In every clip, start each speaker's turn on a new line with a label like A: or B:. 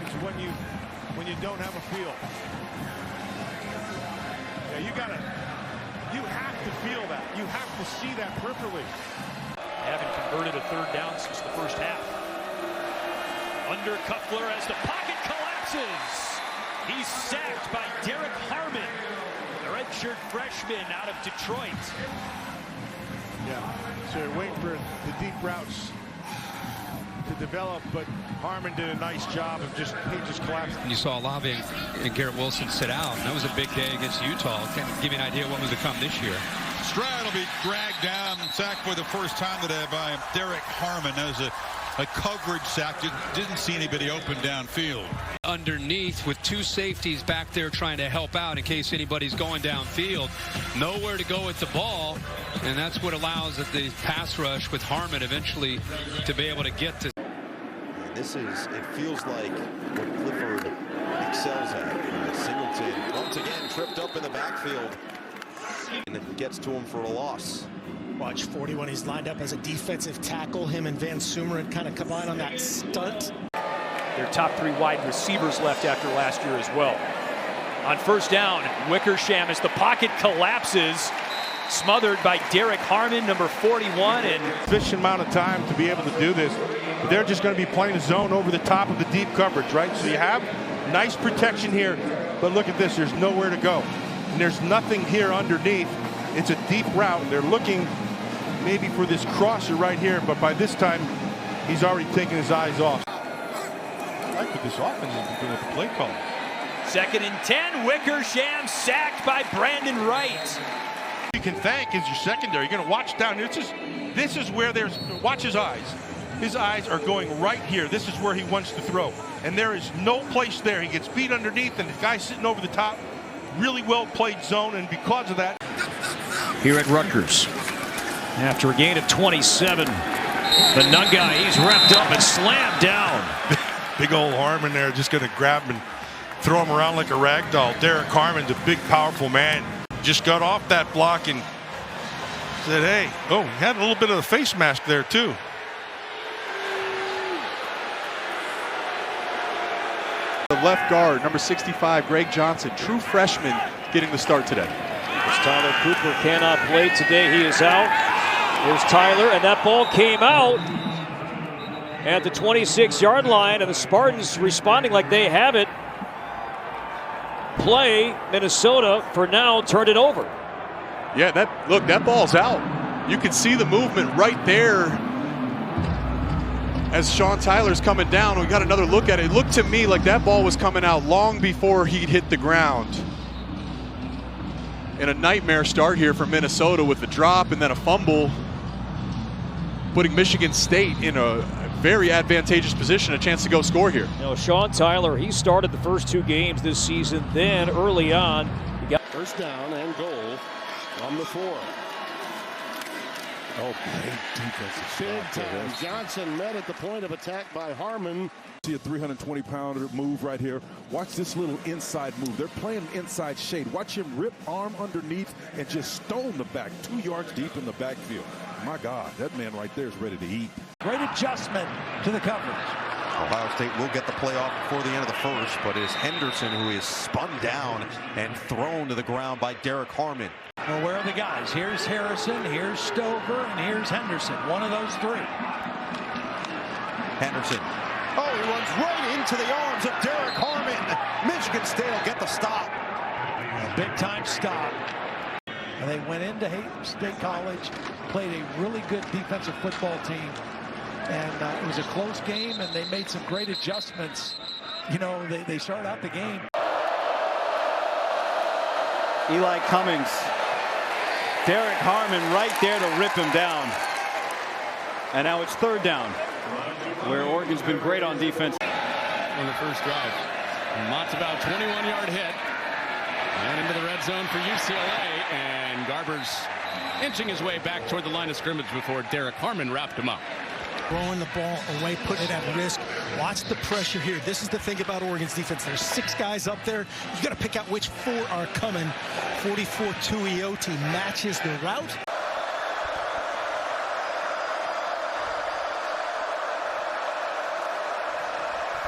A: happens when you don't have a field. Yeah, you have to feel that. You have to see that peripherally.
B: Haven't converted a third down since the first half. Under Kuffler as the pocket collapses. He's sacked by Derrick Harmon, the redshirt freshman out of Detroit.
A: Yeah, so you're waiting for the deep routes to develop, but Harmon did a nice job of just collapsing.
C: You saw Olave and Garrett Wilson sit out. That was a big day against Utah. Can give you an idea what was to come this year.
D: Stroud will be dragged down and sacked for the first time today by Derrick Harmon. That was a coverage sack. Didn't see anybody open downfield.
C: Underneath with two safeties back there trying to help out in case anybody's going downfield. Nowhere to go with the ball, and that's what allows the pass rush with Harmon eventually to be able to get to.
E: It feels like what Clifford excels at. Singleton once again tripped up in the backfield, and it gets to him for a loss.
F: Watch 41, he's lined up as a defensive tackle. Him and Van Sumeren kind of combine on that stunt.
B: Their top three wide receivers left after last year as well. On first down, Wickersham as the pocket collapses, smothered by Derrick Harmon, number 41. And
A: Sufficient amount of time to be able to do this. But they're just going to be playing a zone over the top of the deep coverage, right? So you have nice protection here, but look at this, there's nowhere to go. And there's nothing here underneath. It's a deep route. They're looking maybe for this crosser right here, but by this time, he's already taken his eyes off. I like what this offense is doing with the play call.
B: 2nd and 10, Wickersham sacked by Brandon Wright.
A: You can thank is your secondary. You're going to watch down here. This is where there's, watch his eyes. His eyes are going right here. This is where he wants to throw. And there is no place there. He gets beat underneath, and the guy sitting over the top, really well played zone, and because of that.
B: Here at Rutgers, after a gain of 27, the Nun guy, he's wrapped up and slammed down.
A: Big old Harmon there, just going to grab him and throw him around like a rag doll. Derrick Harmon's a big, powerful man. Just got off that block and said, hey, oh, he had a little bit of a face mask there, too.
G: The left guard, number 65, Greg Johnson, true freshman, getting the start today.
B: As Tyler Cooper cannot play today, he is out. Here's Tyler, and that ball came out at the 26-yard line, and the Spartans responding like they have it. Play, Minnesota, for now, turned it over.
G: Yeah, that ball's out. You can see the movement right there as Sean Tyler's coming down. We got another look at it. It looked to me like that ball was coming out long before he'd hit the ground. And a nightmare start here for Minnesota with the drop and then a fumble, putting Michigan State in a very advantageous position, a chance to go score here.
B: You know, Sean Tyler, he started the first 2 games this season. Then early on, he got
H: first down and goal on the 4.
A: Oh, great defensive
H: big time. Johnson met at the point of attack by Harmon.
I: See a 320-pounder move right here. Watch this little inside move. They're playing inside shade. Watch him rip arm underneath and just stone the back 2 yards deep in the backfield. My God, that man right there is ready to eat.
F: Great adjustment to the coverage.
E: Ohio State will get the playoff before the end of the first, but it is Henderson who is spun down and thrown to the ground by Derrick Harmon.
F: Well, where are the guys? Here's Harrison, here's Stover, and here's Henderson. One of those 3.
E: Henderson. Oh, he runs right into the arms of Derrick Harmon. Michigan State will get the stop.
F: A big-time stop. And they went into State College, played a really good defensive football team. And it was a close game, and they made some great adjustments. You know, they started out the game.
J: Eli Cummings. Derrick Harmon right there to rip him down. And now it's 3rd down, where Oregon's been great on defense.
H: On the first drive. Mott's about 21-yard hit. And into the red zone for UCLA. And Garber's inching his way back toward the line of scrimmage before Derrick Harmon wrapped him up.
F: Throwing the ball away, putting it at risk. Watch the pressure here. This is the thing about Oregon's defense. There's 6 guys up there. You got to pick out which 4 are coming. 44 Tuioti matches the route.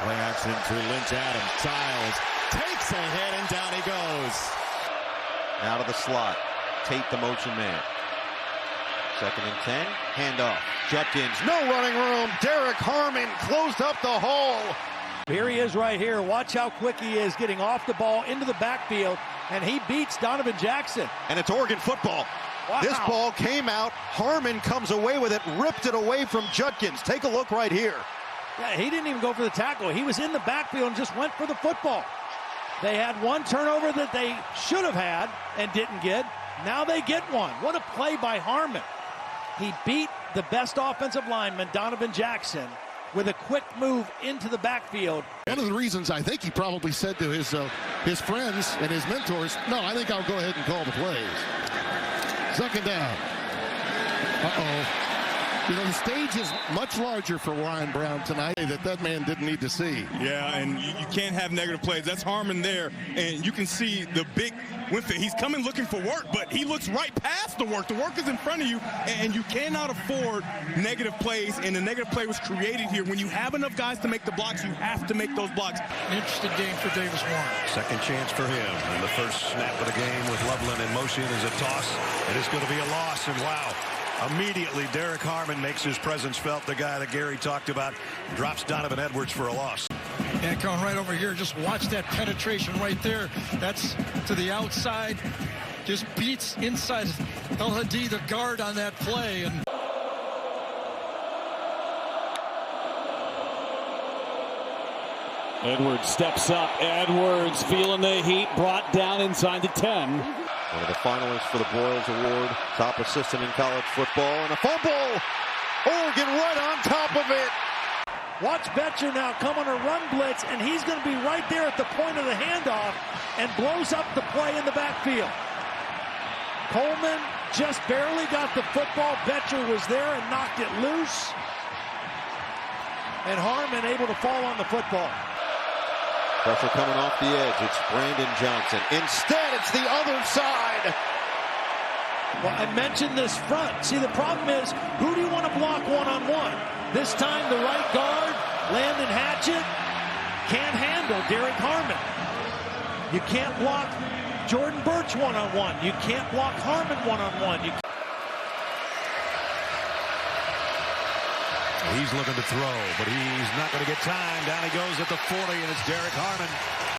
E: Play action
K: Johnson through Lynch Adams. Childs takes a hit and down he goes.
E: Out of the slot. Tate the motion man. 2nd and 10. Handoff. Judkins. No running room. Derrick Harmon closed up the hole.
F: Here he is right here. Watch how quick he is getting off the ball into the backfield, and he beats Donovan Jackson.
E: And it's Oregon football.
F: Wow.
E: This ball came out. Harmon comes away with it, ripped it away from Judkins. Take a look right here.
F: Yeah, he didn't even go for the tackle. He was in the backfield and just went for the football. They had one turnover that they should have had and didn't get. Now they get one. What a play by Harmon. He beat the best offensive lineman, Donovan Jackson, with a quick move into the backfield.
L: One of the reasons I think he probably said to his friends and his mentors, no, I think I'll go ahead and call the plays. 2nd down. Uh-oh. You know, the stage is much larger for Ryan Brown tonight that man didn't need to see.
M: Yeah, and you can't have negative plays. That's Harmon there, and you can see the big Winfield. He's coming looking for work, but he looks right past the work. The work is in front of you, and you cannot afford negative plays, and the negative play was created here. When you have enough guys to make the blocks, you have to make those blocks.
N: An interesting game for Davis Warren.
K: Second chance for him. And the first snap of the game with Loveland in motion is a toss. It is going to be a loss, and wow. Immediately, Derrick Harmon makes his presence felt. The guy that Gary talked about drops Donovan Edwards for a loss.
N: And coming right over here, just watch that penetration right there. That's to the outside. Just beats inside El Hadi, the guard on that play. And
J: Edwards steps up. Edwards feeling the heat, brought down inside the 10.
E: One of the finalists for the Broyles Award, top assistant in college football, and a fumble! Oregon right on top of it!
F: Watch Betcher now come on a run blitz, and he's going to be right there at the point of the handoff and blows up the play in the backfield. Coleman just barely got the football. Betcher was there and knocked it loose. And Harmon able to fall on the football.
E: Pressure coming off the edge. It's Brandon Johnson. Instead, it's the other side.
F: Well, I mentioned this front. See, the problem is, who do you want to block one-on-one? This time, the right guard, Landon Hatchett, can't handle Derrick Harmon. You can't block Jordan Birch one-on-one. You can't block Harmon one-on-one.
K: He's looking to throw, but he's not going to get time. Down he goes at the 40, and it's Derrick Harmon.